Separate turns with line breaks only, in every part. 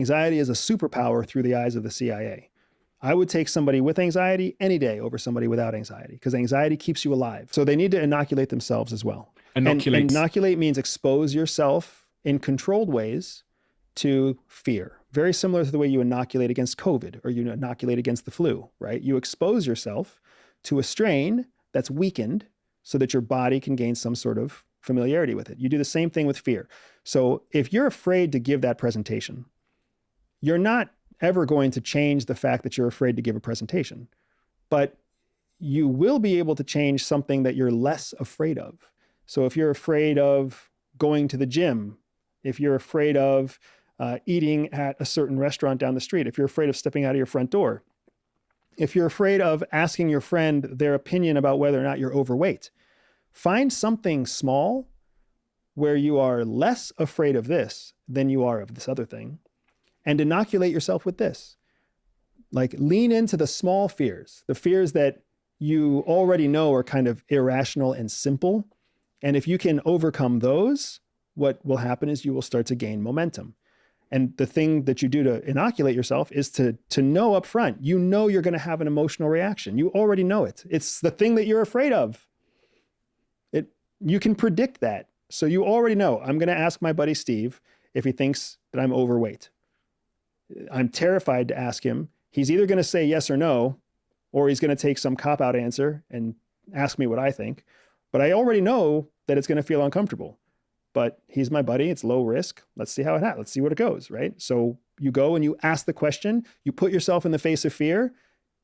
Anxiety is a superpower through the eyes of the CIA. I would take somebody with anxiety any day over somebody without anxiety because anxiety keeps you alive. So they need to inoculate themselves as well.
Inoculate.
And inoculate means expose yourself in controlled ways to fear. Very similar to the way you inoculate against COVID or you inoculate against the flu, right? You expose yourself to a strain that's weakened so that your body can gain some sort of familiarity with it. You do the same thing with fear. So if you're afraid to give that presentation, you're not ever going to change the fact that you're afraid to give a presentation, but you will be able to change something that you're less afraid of. So if you're afraid of going to the gym, if you're afraid of eating at a certain restaurant down the street, if you're afraid of stepping out of your front door, if you're afraid of asking your friend their opinion about whether or not you're overweight, find something small where you are less afraid of this than you are of this other thing, and inoculate yourself with this. Like lean into the small fears, the fears that you already know are kind of irrational and simple. And if you can overcome those, what will happen is you will start to gain momentum. And the thing that you do to inoculate yourself is to know up front, you know you're going to have an emotional reaction. You already know it. It's the thing that you're afraid of. You can predict that. So you already know, I'm going to ask my buddy Steve if he thinks that I'm overweight. I'm terrified to ask him. He's either going to say yes or no, or he's going to take some cop-out answer and ask me what I think. But I already know that it's going to feel uncomfortable. But he's my buddy. It's low risk. Let's see how it happens. Let's see what it goes, right? So you go and you ask the question. You put yourself in the face of fear.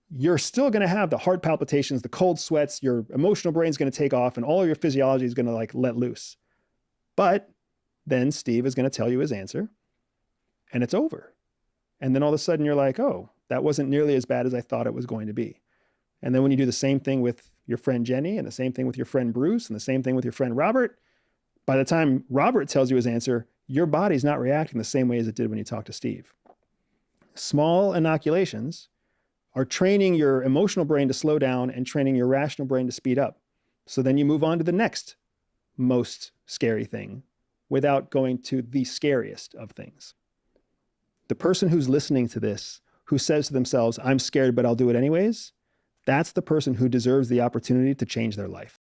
You're still going to have the heart palpitations, the cold sweats. Your emotional brain's going to take off, and all of your physiology is going to let loose. But then Steve is going to tell you his answer, and it's over. And then all of a sudden you're like, oh, that wasn't nearly as bad as I thought it was going to be. And then when you do the same thing with your friend Jenny, and the same thing with your friend Bruce, and the same thing with your friend Robert, by the time Robert tells you his answer, your body's not reacting the same way as it did when you talked to Steve. Small inoculations are training your emotional brain to slow down and training your rational brain to speed up. So then you move on to the next most scary thing without going to the scariest of things. The person who's listening to this, who says to themselves, I'm scared, but I'll do it anyways, that's the person who deserves the opportunity to change their life.